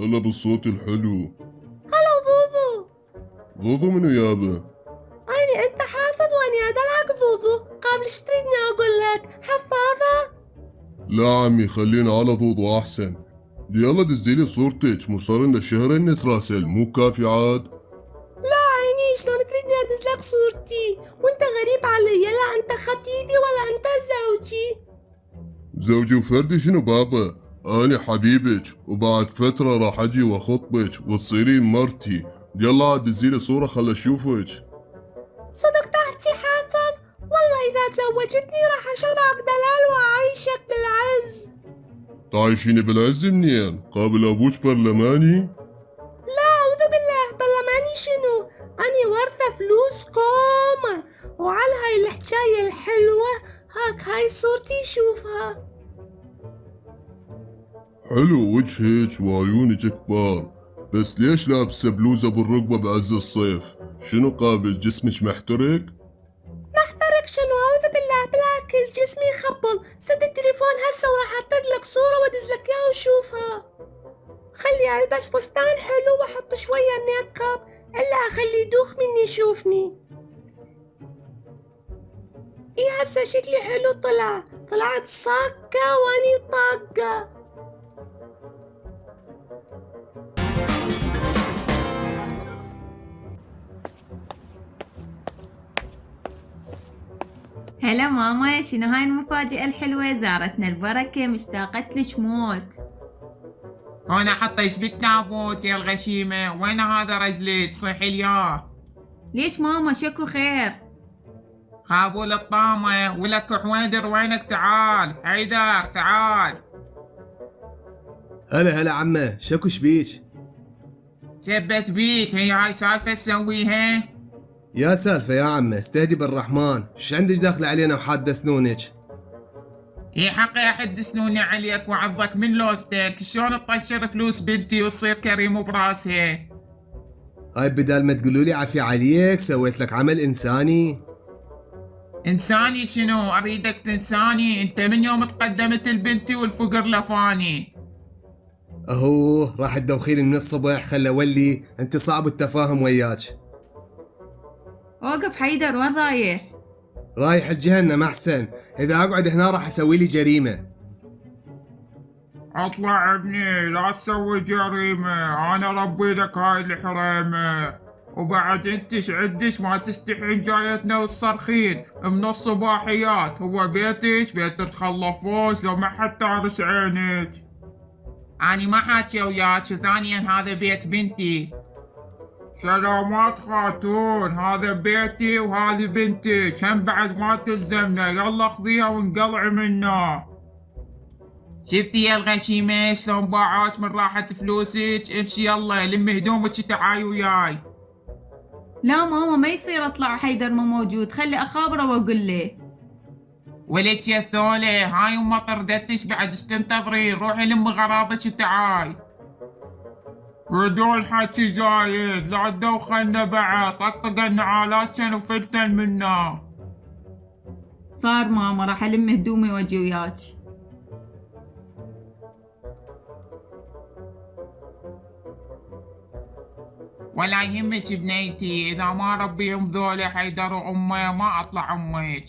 هلا بالصوت الحلو. هلا ضوضو. ضوضو منو يابا؟ أني أنت حافظ وأني أدلعك ضوضو. قبل ايش تريدني أقول لك؟ حفاظة؟ لا عمي خلينا على ضوضو أحسن. يلا دزيلي صورتك، مو صار لنا شهرين نتراسل، مو كافي عاد؟ لا عيني، شلون تريدني أدز لك صورتي وأنت غريب علي؟ لا أنت خطيبي ولا أنت زوجي. زوجي وفردي شنو بابا؟ أنا حبيبك وبعد فترة راح أجي وأخطبك وتصيرين مرتي. يلا عاد دزيلي صورة خل أشوفك. صدق تحكي حافظ؟ والله إذا تزوجتني راح أشبعك دلال وأعيشك بالعز. تعيشيني بالعز منين؟ قابل أبوك برلماني؟ لا أعوذ بالله، برلماني شنو؟ أني ورثة فلوس كومة. وعلى هاي الحكاية الحلوة هاك هاي صورتي شوفها. حلو وجهك وعيونك كبار، بس ليش لابسة بلوزة بالركبة بعز الصيف؟ شنو قابل جسمك محترق؟ محترق شنو؟ أعوذ بالله، بالعكس جسمي يخبل. سد التليفون هسه وراح أحط لك صورة وأدز لك إياها وشوفها. خلي ألبس فستان حلو وأحط شوية ميك اب، إلا أخليه يدوخ مني يشوفني. إيه هسه شكلي حلو طلعت صاكة وأني طاقة. هلا ماما، شنو هاي المفاجأة الحلوة؟ زارتنا البركة، مشتاقت لك موت. أنا حطيش بالتابوت يا الغشيمة، وين هذا رجلك؟ صيحي لياه. ليش ماما؟ شكو خير؟ خابول الطامة ولك حويدر، وينك؟ تعال حيدر تعال. هلا عمه، شكو شبيك؟ شبت بيك، هي هاي سالفة تسويها؟ يا سالفة يا عمه، استهدي بالرحمن، ش عندك داخلة علينا وحادة سنونك؟ اي حقي احد سنوني عليك وعضك من لوستك. شلون تطشر فلوس بنتي وتصير كريم براسها؟ هاي بدال ما تقولولي عافية عليك سويت لك عمل انساني. انساني شنو؟ اريدك تنساني. انت من يوم تقدمت لبنتي والفقر لفاني. اهو راح تدوخيني من الصبح، خلى ولي انت صعب التفاهم وياك. وقف حيدر، وين رايح؟ رايح الجهنم احسن، اذا اقعد هنا راح اسوي لي جريمة. اطلع ابني، لا تسوي جريمة، انا ربي لك هاي الحريمة. وبعد انتش عدش ما تستحين جايتنا والصرخين من الصباحيات. هو بيتك بيت تخلفوش لو ما حد تارس عينك. اني ما حاكي وياك. ثانيا هذا بيت بنتي. سلامات خاتون، هذا بيتي وهذه بنتي، كم بعد ما تلزمنا. يلا خذيها وانقلعي منا. شفتي يا الغشيمة شلون باعوش من راحة فلوسك؟ امشي يلا لمي هدومك تعاي وياي. لا ماما، ما يصير اطلع حيدر ما موجود، خلي اخابره واقول له. ولك يا ثولة، هاي وما طردتش بعد ايش تنتظرين؟ روحي لمي غراضك وتعاي. بدون حكي زايد، لا تدوخلنا بعد، طقطق النعالات كانوا فلتن منا. صار ماما، راح الم هدومي واجي وياك. ولا يهمك بنيتي، اذا ما ربيهم ذولا حيدر وامه ما اطلع امك.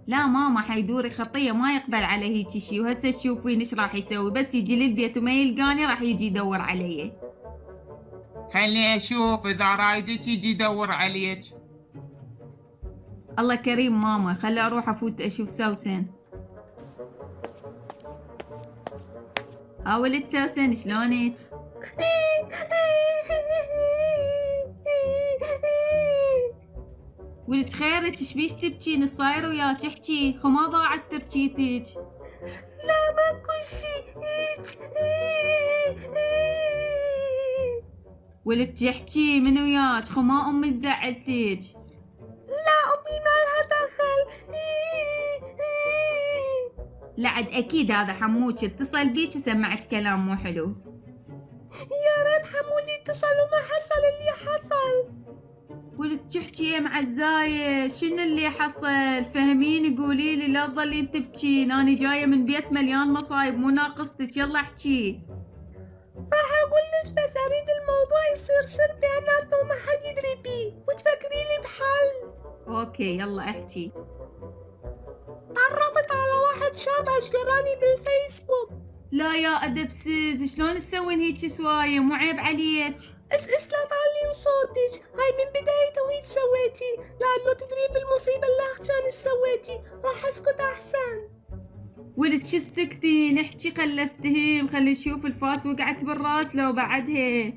لا ماما، حيدوري خطية ما يقبل على هيك شي، وهسه تشوفين ايش راح يسوي. بس يجي للبيت وما يلقاني راح يجي يدور علي. خلي اشوف، اذا رايدك يجي يدور عليك. الله كريم ماما، خلي اروح افوت اشوف سوسن. ولد سوسن، شلونك؟ ولك خيرك؟ شبيش تبكين؟ الصاير وياك؟ احكي، خو ما ضاعت تركيتك. لا ماكو شي هيج. ولك احكي، من وياك؟ خو ما امي بزعلتك؟ لا أمي ما لها دخل. لعد اكيد هذا حموك اتصل بيك وسمعك كلام مو حلو. يا ريت حمودي اتصل وما حصل اللي حصل. ولك تحكي يا معزاية، شنو اللي حصل؟ فهميني، قولي لي، لا تظلين تبكين. انا جايه من بيت مليان مصايب، مو ناقصتك، يلا احكي. راح أقولك بس أريد الموضوع يصير سر بيناتنا وما حد يدري بيه وتفكري لي بحل. اوكي يلا احكي. تعرفت على واحد شاب أشقراني بالفيسبوك. لا يا ادبسز، شلون تسوين هيجي سواية؟ مو عيب عليك. اس لا تعلين صوتك، هاي من بداية ويت سويتي، لأنه تدري بالمصيبة اللي كان سويتي، راح اسكت أحسن. ولد شو السكتي؟ نحكي خلفتهم، خلي نشوف الفاس وقعت بالراس لو بعدها.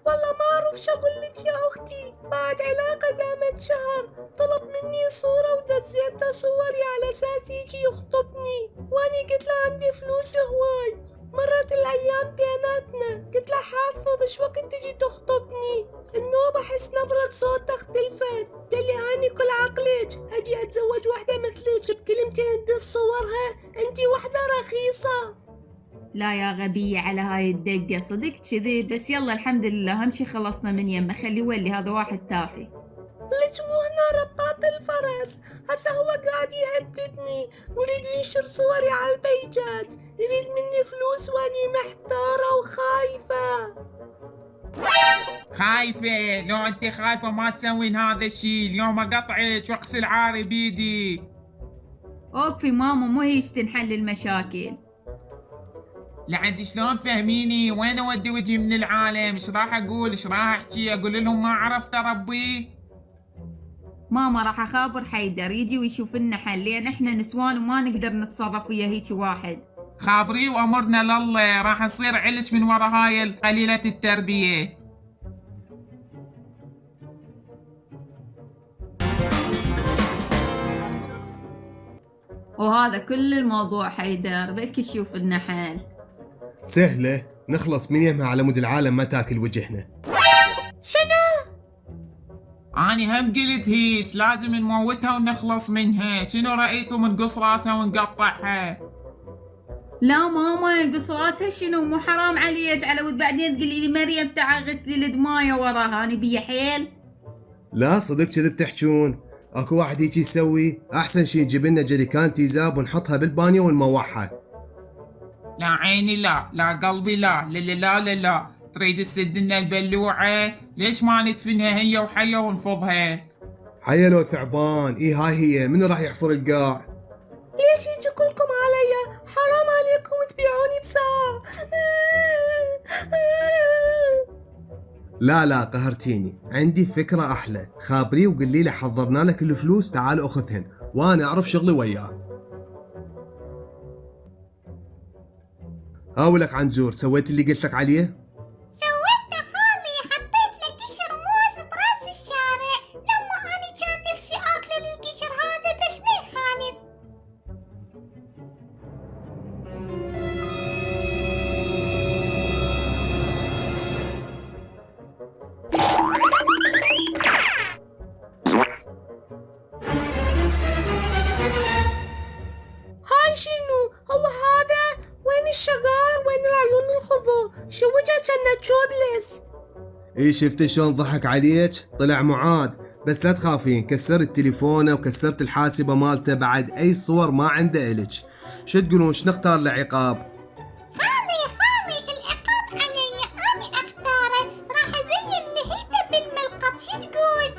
والله ما أعرف شو أقولك يا أختي، بعد علاقة دامت شهر طلب مني صورة ودزيتها صوري على أساس يجي يخطبني، وأني قلت له عندي فلوس هواي. مرت الأيام بيناتنا، قلت له حافظ شو وقت تجي تخطبني، النوبة أحس نبرة صوتها اختلفت، قال لي هاني كل عقلك أجي أتزوج وحدة مثلك بكلمتين تدز صورها، أنتي وحدة رخيصة. لا يا غبية على هاي الدقة، صدق كذي، بس يلا الحمد لله همشي خلصنا من يمه، خلي ولي هذا واحد تافه. لك مو هنا رباط الفرس، هسا هو قاعد يهددني ويريد ينشر صوري على البيجات، يريد مني فلوس واني محتارة وخايفة. خايفة؟ لو انت خايفة ما تسوين هذا الشي، اليوم اقطعك واغسل عاري بيدي. اوقفي ماما، مو هيش تنحل المشاكل. لعد شلون فهميني؟ وين اودي وجهي من العالم؟ ايش راح اقول؟ ايش راح احكي؟ اقول لهم ما عرفت اربيه؟ ماما راح اخابر حيدر يجي ويشوف لنا حل، لان احنا نسوان وما نقدر نتصرف ويا هيك واحد. خابري وامرنا لله، راح اصير علش من ورا هاي قليلة التربية. وهذا كل الموضوع حيدر، بلكي شوف لنا حل. سهلة، نخلص من يمها على مود العالم ما تاكل وجهنا. شنو؟ اني هم قلت هيك لازم نموتها ونخلص منها، شنو رأيكم نقص راسها ونقطعها؟ لا ماما، يقص راسها شنو؟ مو حرام عليك، على ود بعدين تقولي لي مريم تعال غسلي الدمايه وراها، اني بيا حيل. لا صدق كذا بتحجون، اكو واحد هيك يسوي، احسن شي نجيب لنا جريكان تيزاب ونحطها بالبانيو ونموحها. لا عيني لا، لا قلبي لا، لا لا لا لا, لا. تريد تسد لنا البلوعة؟ ليش ما ندفنها هي وحية ونفضها؟ حيا لو ثعبان، اي هاي هي، منو راح يحفر القاع؟ ليش يجي كلكم علي؟ حرام عليكم تبيعوني بساعة. لا قهرتيني، عندي فكرة أحلى، خابريه وقولي له حضرنا لك الفلوس، تعال أخذهن وأنا أعرف شغلي وياه. هاولك عنجور، سويت اللي قلت لك عليه؟ سويت خالي، حطيت له قشر موز براس الشارع، لما أنا كان نفسي آكل القشر هذا بس ما يخالف. هاي شنو؟ هو هذا؟ وين الشجار؟ وين العيون الخضر؟ شو وجهه كأنه تشوبلس؟ اي شفت شلون ضحك عليك؟ طلع معاد، بس لا تخافين، كسرت تليفونه وكسرت الحاسبة مالته، بعد اي صور ما عنده الك. شو تقولون، شو نختار له عقاب؟ خالي العقاب علي، أنا أختاره، راح أزين لهيته بالملقط، شو تقول؟